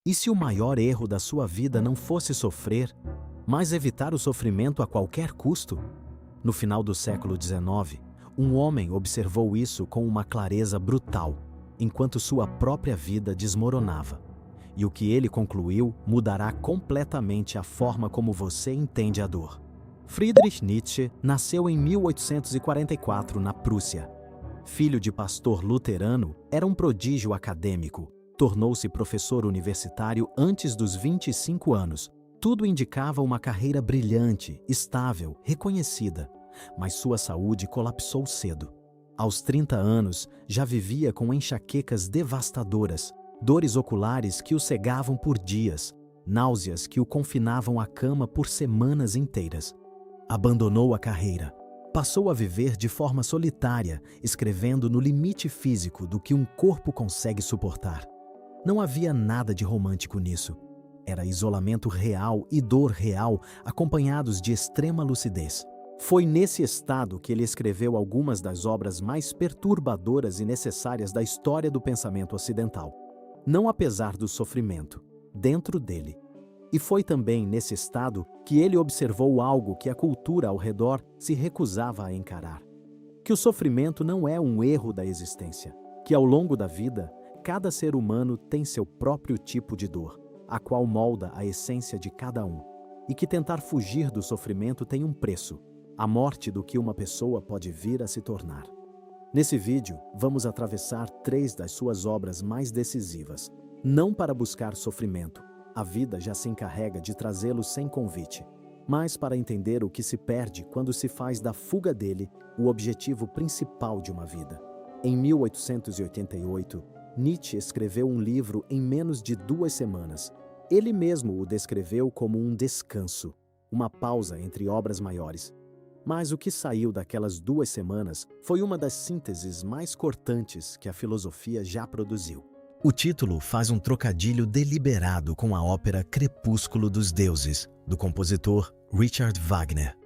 E se o maior erro da sua vida não fosse sofrer, mas evitar o sofrimento a qualquer custo? No final do século XIX, um homem observou isso com uma clareza brutal, enquanto sua própria vida desmoronava. E o que ele concluiu mudará completamente a forma como você entende a dor. Friedrich Nietzsche nasceu em 1844 na Prússia. Filho de pastor luterano, era um prodígio acadêmico. Tornou-se professor universitário antes dos 25 anos. Tudo indicava uma carreira brilhante, estável, reconhecida. Mas sua saúde colapsou cedo. Aos 30 anos, já vivia com enxaquecas devastadoras, dores oculares que o cegavam por dias, náuseas que o confinavam à cama por semanas inteiras. Abandonou a carreira. Passou a viver de forma solitária, escrevendo no limite físico do que um corpo consegue suportar. Não havia nada de romântico nisso. Era isolamento real e dor real, acompanhados de extrema lucidez. Foi nesse estado que ele escreveu algumas das obras mais perturbadoras e necessárias da história do pensamento ocidental. Não apesar do sofrimento, dentro dele. E foi também nesse estado que ele observou algo que a cultura ao redor se recusava a encarar. Que o sofrimento não é um erro da existência. Que ao longo da vida, cada ser humano tem seu próprio tipo de dor, a qual molda a essência de cada um. E que tentar fugir do sofrimento tem um preço, a morte do que uma pessoa pode vir a se tornar. Nesse vídeo, vamos atravessar 3 das suas obras mais decisivas. Não para buscar sofrimento, a vida já se encarrega de trazê-lo sem convite, mas para entender o que se perde quando se faz da fuga dele o objetivo principal de uma vida. Em 1888, Nietzsche escreveu um livro em menos de 2 semanas. Ele mesmo o descreveu como um descanso, uma pausa entre obras maiores. Mas o que saiu daquelas 2 semanas foi uma das sínteses mais cortantes que a filosofia já produziu. O título faz um trocadilho deliberado com a ópera Crepúsculo dos Deuses, do compositor Richard Wagner.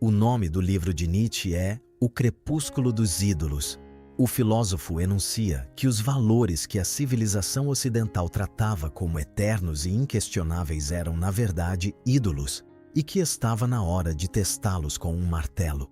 O nome do livro de Nietzsche é O Crepúsculo dos Ídolos. O filósofo enuncia que os valores que a civilização ocidental tratava como eternos e inquestionáveis eram, na verdade, ídolos, e que estava na hora de testá-los com um martelo.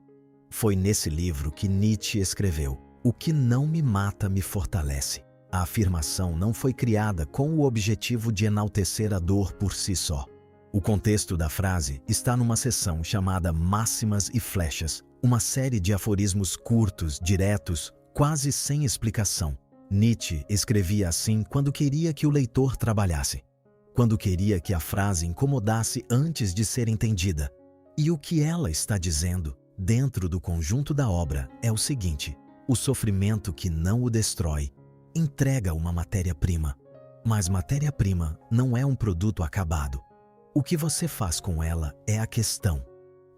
Foi nesse livro que Nietzsche escreveu: "O que não me mata me fortalece." A afirmação não foi criada com o objetivo de enaltecer a dor por si só. O contexto da frase está numa seção chamada Máximas e Flechas, uma série de aforismos curtos, diretos, quase sem explicação. Nietzsche escrevia assim quando queria que o leitor trabalhasse, quando queria que a frase incomodasse antes de ser entendida. E o que ela está dizendo, dentro do conjunto da obra, é o seguinte: o sofrimento que não o destrói entrega uma matéria-prima, mas matéria-prima não é um produto acabado. O que você faz com ela é a questão.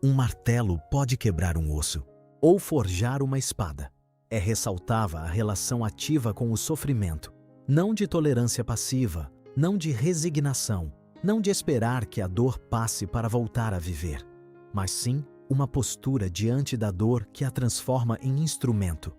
Um martelo pode quebrar um osso ou forjar uma espada. Ressaltava a relação ativa com o sofrimento, não de tolerância passiva, não de resignação, não de esperar que a dor passe para voltar a viver, mas sim uma postura diante da dor que a transforma em instrumento.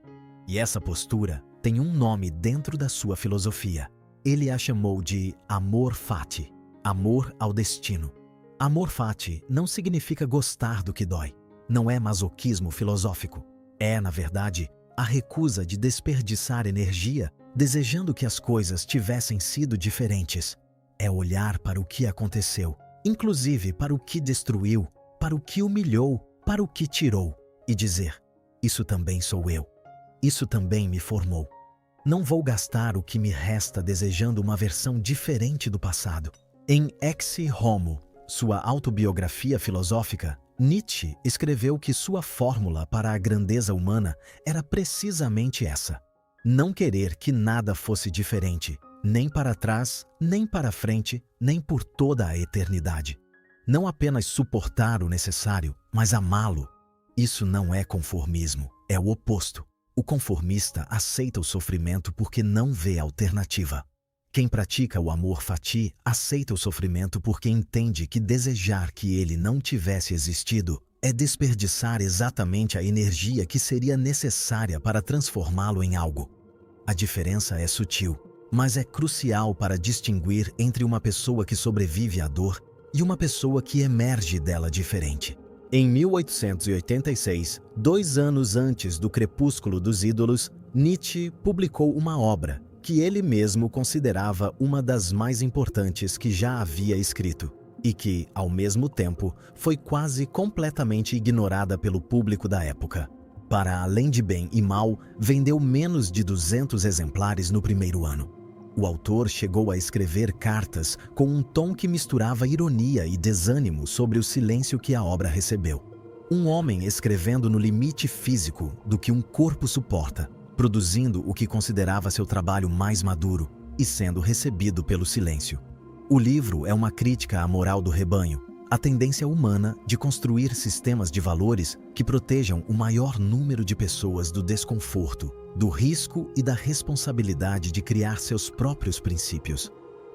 E essa postura tem um nome dentro da sua filosofia. Ele a chamou de amor fati, amor ao destino. Amor fati não significa gostar do que dói. Não é masoquismo filosófico. É, na verdade, a recusa de desperdiçar energia desejando que as coisas tivessem sido diferentes. É olhar para o que aconteceu, inclusive para o que destruiu, para o que humilhou, para o que tirou, e dizer: isso também sou eu. Isso também me formou. Não vou gastar o que me resta desejando uma versão diferente do passado. Em Ecce Homo, sua autobiografia filosófica, Nietzsche escreveu que sua fórmula para a grandeza humana era precisamente essa: não querer que nada fosse diferente, nem para trás, nem para frente, nem por toda a eternidade. Não apenas suportar o necessário, mas amá-lo. Isso não é conformismo, é o oposto. O conformista aceita o sofrimento porque não vê alternativa. Quem pratica o amor fati aceita o sofrimento porque entende que desejar que ele não tivesse existido é desperdiçar exatamente a energia que seria necessária para transformá-lo em algo. A diferença é sutil. mas é crucial para distinguir entre uma pessoa que sobrevive à dor e uma pessoa que emerge dela diferente. Em 1886, 2 anos antes do Crepúsculo dos Ídolos, Nietzsche publicou uma obra que ele mesmo considerava uma das mais importantes que já havia escrito e que, ao mesmo tempo, foi quase completamente ignorada pelo público da época. Para Além de Bem e Mal, vendeu menos de 200 exemplares no primeiro ano. O autor chegou a escrever cartas com um tom que misturava ironia e desânimo sobre o silêncio que a obra recebeu. Um homem escrevendo no limite físico do que um corpo suporta, produzindo o que considerava seu trabalho mais maduro e sendo recebido pelo silêncio. O livro é uma crítica à moral do rebanho, a tendência humana de construir sistemas de valores que protejam o maior número de pessoas do desconforto, do risco e da responsabilidade de criar seus próprios princípios.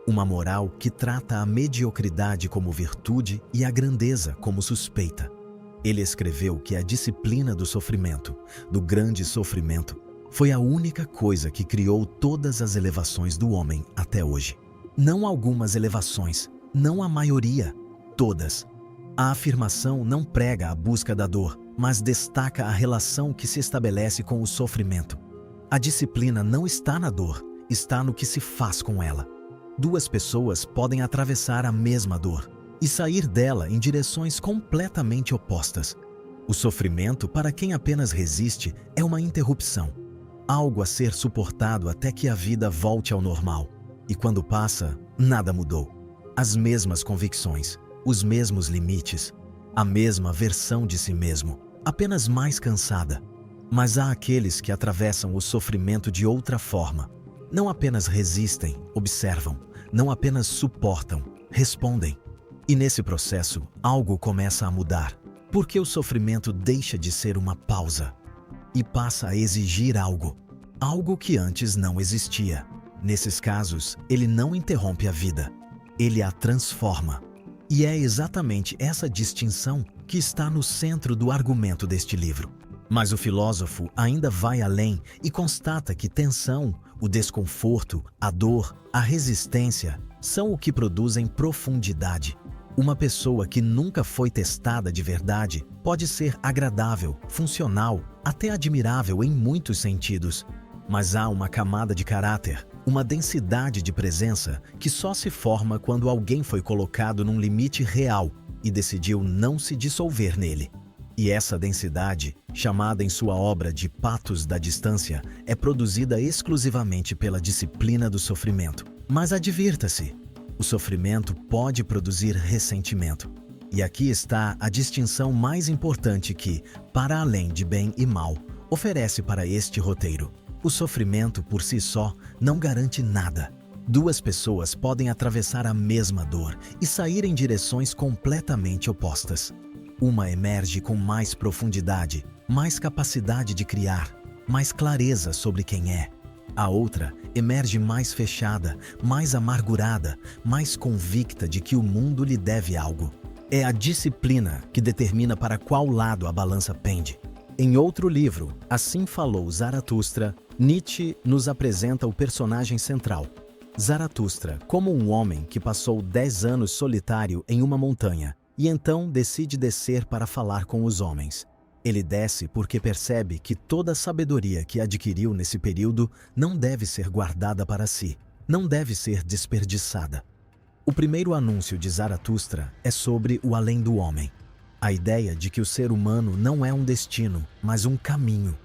Uma moral que trata a mediocridade como virtude e a grandeza como suspeita. Ele escreveu que a disciplina do sofrimento, do grande sofrimento, foi a única coisa que criou todas as elevações do homem até hoje. Não algumas elevações, não a maioria, todas. A afirmação não prega a busca da dor, mas destaca a relação que se estabelece com o sofrimento. A disciplina não está na dor, está no que se faz com ela. 2 pessoas podem atravessar a mesma dor e sair dela em direções completamente opostas. O sofrimento, para quem apenas resiste, é uma interrupção, algo a ser suportado até que a vida volte ao normal. E quando passa, nada mudou. As mesmas convicções, os mesmos limites, a mesma versão de si mesmo, apenas mais cansada. Mas há aqueles que atravessam o sofrimento de outra forma. Não apenas resistem, observam, não apenas suportam, respondem. E nesse processo, algo começa a mudar, porque o sofrimento deixa de ser uma pausa e passa a exigir algo, algo que antes não existia. Nesses casos, ele não interrompe a vida, ele a transforma. E é exatamente essa distinção que está no centro do argumento deste livro. Mas o filósofo ainda vai além e constata que tensão, o desconforto, a dor, a resistência são o que produzem profundidade. Uma pessoa que nunca foi testada de verdade pode ser agradável, funcional, até admirável em muitos sentidos. Mas há uma camada de caráter, uma densidade de presença que só se forma quando alguém foi colocado num limite real e decidiu não se dissolver nele. E essa densidade, chamada em sua obra de patos da distância, é produzida exclusivamente pela disciplina do sofrimento. Mas advirta-se, o sofrimento pode produzir ressentimento. E aqui está a distinção mais importante que, para além de bem e mal, oferece para este roteiro. O sofrimento por si só não garante nada. 2 pessoas podem atravessar a mesma dor e sair em direções completamente opostas. Uma emerge com mais profundidade, mais capacidade de criar, mais clareza sobre quem é. A outra emerge mais fechada, mais amargurada, mais convicta de que o mundo lhe deve algo. É a disciplina que determina para qual lado a balança pende. Em outro livro, Assim Falou Zaratustra, Nietzsche nos apresenta o personagem central, Zaratustra, como um homem que passou 10 anos solitário em uma montanha e então decide descer para falar com os homens. Ele desce porque percebe que toda a sabedoria que adquiriu nesse período não deve ser guardada para si, não deve ser desperdiçada. O primeiro anúncio de Zaratustra é sobre o além do homem. A ideia de que o ser humano não é um destino, mas um caminho.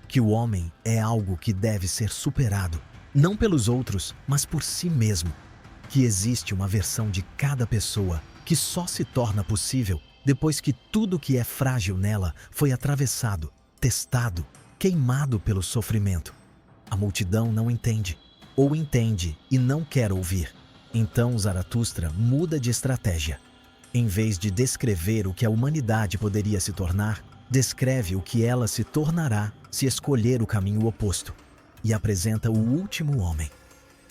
Que o homem é algo que deve ser superado, não pelos outros, mas por si mesmo. Que existe uma versão de cada pessoa que só se torna possível depois que tudo que é frágil nela foi atravessado, testado, queimado pelo sofrimento. A multidão não entende, ou entende e não quer ouvir. Então Zaratustra muda de estratégia. Em vez de descrever o que a humanidade poderia se tornar, descreve o que ela se tornará se escolher o caminho oposto, e apresenta o último homem.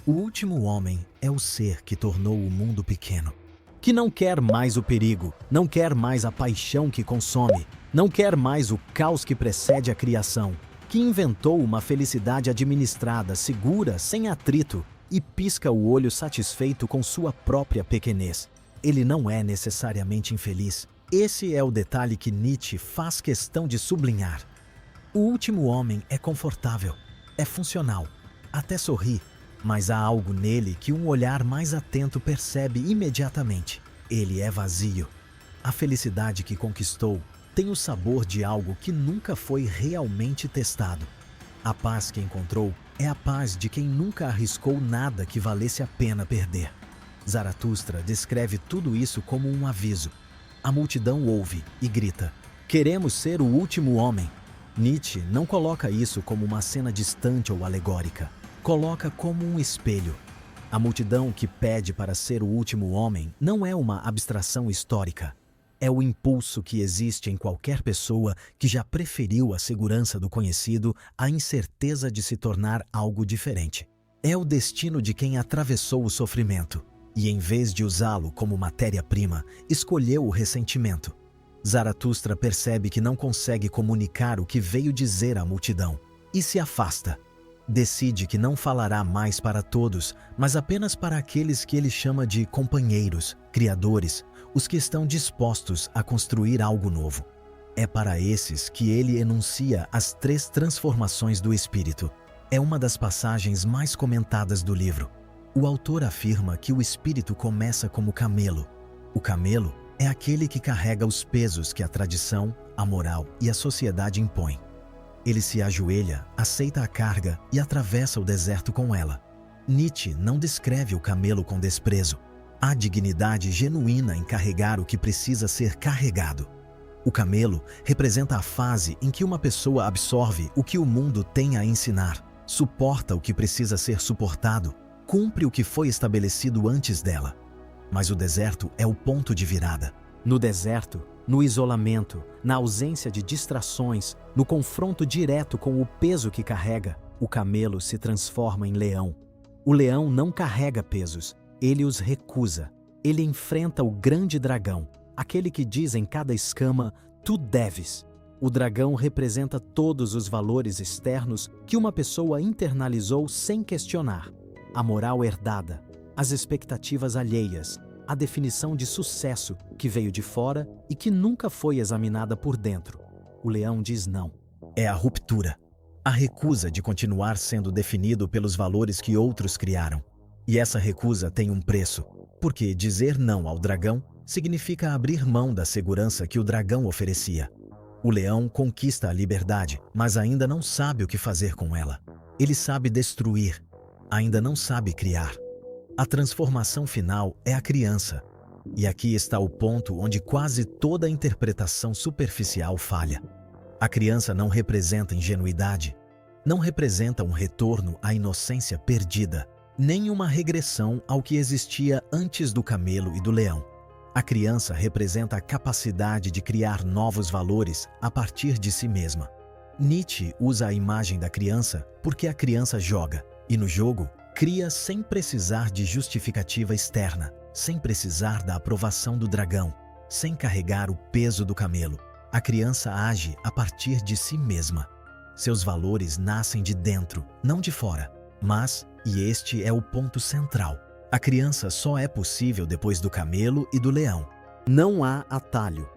O último homem é o ser que tornou o mundo pequeno, que não quer mais o perigo, não quer mais a paixão que consome, não quer mais o caos que precede a criação, que inventou uma felicidade administrada, segura, sem atrito, e pisca o olho satisfeito com sua própria pequenez. Ele não é necessariamente infeliz. Esse é o detalhe que Nietzsche faz questão de sublinhar. O último homem é confortável, é funcional, até sorri, mas há algo nele que um olhar mais atento percebe imediatamente. Ele é vazio. A felicidade que conquistou tem o sabor de algo que nunca foi realmente testado. A paz que encontrou é a paz de quem nunca arriscou nada que valesse a pena perder. Zaratustra descreve tudo isso como um aviso. A multidão ouve e grita: "Queremos ser o último homem." Nietzsche não coloca isso como uma cena distante ou alegórica. Coloca como um espelho. A multidão que pede para ser o último homem não é uma abstração histórica. É o impulso que existe em qualquer pessoa que já preferiu a segurança do conhecido à incerteza de se tornar algo diferente. É o destino de quem atravessou o sofrimento e, em vez de usá-lo como matéria-prima, escolheu o ressentimento. Zaratustra percebe que não consegue comunicar o que veio dizer à multidão e se afasta. Decide que não falará mais para todos, mas apenas para aqueles que ele chama de companheiros, criadores, os que estão dispostos a construir algo novo. É para esses que ele enuncia as 3 transformações do espírito. É uma das passagens mais comentadas do livro. O autor afirma que o espírito começa como camelo. O camelo é aquele que carrega os pesos que a tradição, a moral e a sociedade impõem. Ele se ajoelha, aceita a carga e atravessa o deserto com ela. Nietzsche não descreve o camelo com desprezo. Há dignidade genuína em carregar o que precisa ser carregado. O camelo representa a fase em que uma pessoa absorve o que o mundo tem a ensinar, suporta o que precisa ser suportado, cumpre o que foi estabelecido antes dela. Mas o deserto é o ponto de virada. No deserto, no isolamento, na ausência de distrações, no confronto direto com o peso que carrega, o camelo se transforma em leão. O leão não carrega pesos, ele os recusa. Ele enfrenta o grande dragão, aquele que diz em cada escama: "Tu deves." O dragão representa todos os valores externos que uma pessoa internalizou sem questionar. A moral herdada, as expectativas alheias, a definição de sucesso que veio de fora e que nunca foi examinada por dentro. O leão diz não. É a ruptura. A recusa de continuar sendo definido pelos valores que outros criaram. E essa recusa tem um preço, porque dizer não ao dragão significa abrir mão da segurança que o dragão oferecia. O leão conquista a liberdade, mas ainda não sabe o que fazer com ela. Ele sabe destruir, ainda não sabe criar. A transformação final é a criança. E aqui está o ponto onde quase toda interpretação superficial falha. A criança não representa ingenuidade, não representa um retorno à inocência perdida, nem uma regressão ao que existia antes do camelo e do leão. A criança representa a capacidade de criar novos valores a partir de si mesma. Nietzsche usa a imagem da criança porque a criança joga, e no jogo, cria sem precisar de justificativa externa, sem precisar da aprovação do dragão, sem carregar o peso do camelo. A criança age a partir de si mesma. Seus valores nascem de dentro, não de fora. Mas, e este é o ponto central, a criança só é possível depois do camelo e do leão. Não há atalho.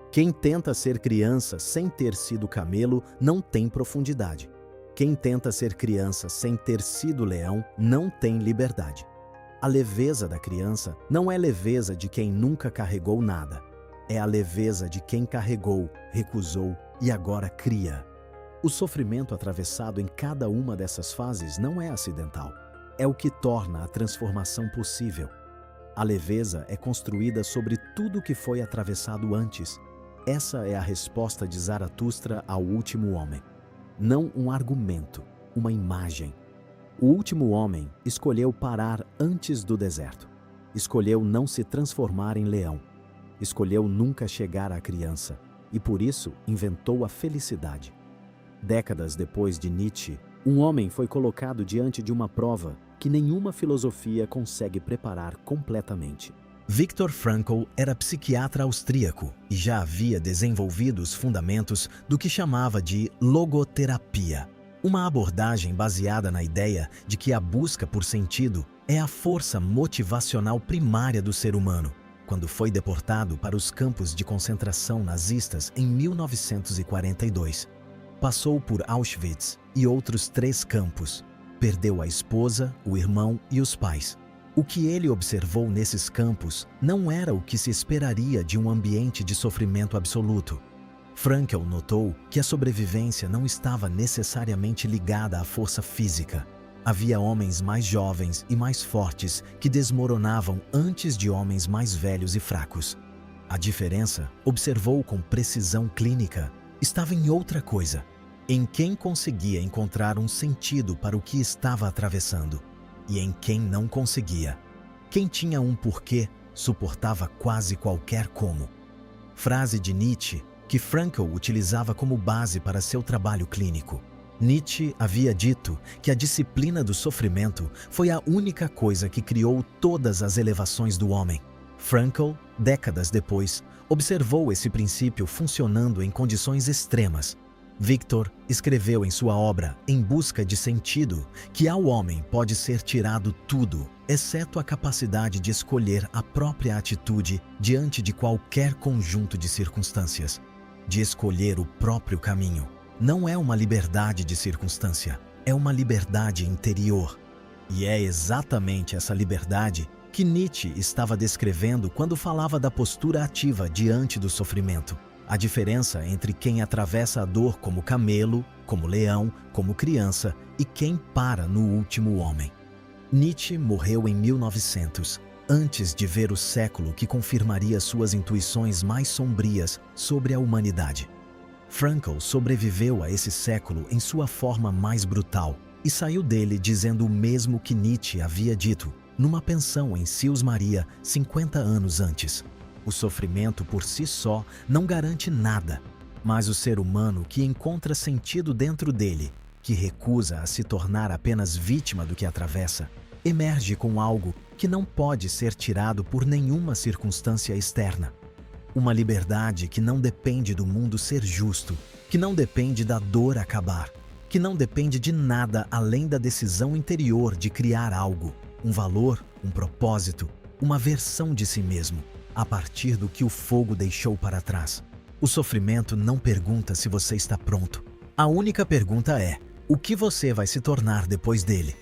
Quem tenta ser criança sem ter sido camelo não tem profundidade. Quem tenta ser criança sem ter sido leão não tem liberdade. A leveza da criança não é leveza de quem nunca carregou nada. É a leveza de quem carregou, recusou e agora cria. O sofrimento atravessado em cada uma dessas fases não é acidental. É o que torna a transformação possível. A leveza é construída sobre tudo que foi atravessado antes. Essa é a resposta de Zaratustra ao último homem. Não um argumento, uma imagem. O último homem escolheu parar antes do deserto. Escolheu não se transformar em leão. Escolheu nunca chegar à criança e, por isso, inventou a felicidade. Décadas depois de Nietzsche, um homem foi colocado diante de uma prova que nenhuma filosofia consegue preparar completamente. Viktor Frankl era psiquiatra austríaco e já havia desenvolvido os fundamentos do que chamava de logoterapia. Uma abordagem baseada na ideia de que a busca por sentido é a força motivacional primária do ser humano. Quando foi deportado para os campos de concentração nazistas em 1942, passou por Auschwitz e outros 3 campos. Perdeu a esposa, o irmão e os pais. O que ele observou nesses campos não era o que se esperaria de um ambiente de sofrimento absoluto. Frankl notou que a sobrevivência não estava necessariamente ligada à força física. Havia homens mais jovens e mais fortes que desmoronavam antes de homens mais velhos e fracos. A diferença, observou com precisão clínica, estava em outra coisa: em quem conseguia encontrar um sentido para o que estava atravessando e em quem não conseguia. Quem tinha um porquê suportava quase qualquer como. Frase de Nietzsche que Frankl utilizava como base para seu trabalho clínico. Nietzsche havia dito que a disciplina do sofrimento foi a única coisa que criou todas as elevações do homem. Frankl, décadas depois, observou esse princípio funcionando em condições extremas. Victor escreveu em sua obra Em Busca de Sentido que ao homem pode ser tirado tudo, exceto a capacidade de escolher a própria atitude diante de qualquer conjunto de circunstâncias, de escolher o próprio caminho. Não é uma liberdade de circunstância, é uma liberdade interior. E é exatamente essa liberdade que Nietzsche estava descrevendo quando falava da postura ativa diante do sofrimento. A diferença entre quem atravessa a dor como camelo, como leão, como criança e quem para no último homem. Nietzsche morreu em 1900, antes de ver o século que confirmaria suas intuições mais sombrias sobre a humanidade. Frankl sobreviveu a esse século em sua forma mais brutal e saiu dele dizendo o mesmo que Nietzsche havia dito numa pensão em Sils Maria 50 anos antes. O sofrimento por si só não garante nada, mas o ser humano que encontra sentido dentro dele, que recusa a se tornar apenas vítima do que atravessa, emerge com algo que não pode ser tirado por nenhuma circunstância externa. Uma liberdade que não depende do mundo ser justo, que não depende da dor acabar, que não depende de nada além da decisão interior de criar algo, um valor, um propósito, uma versão de si mesmo, a partir do que o fogo deixou para trás. O sofrimento não pergunta se você está pronto. A única pergunta é: o que você vai se tornar depois dele?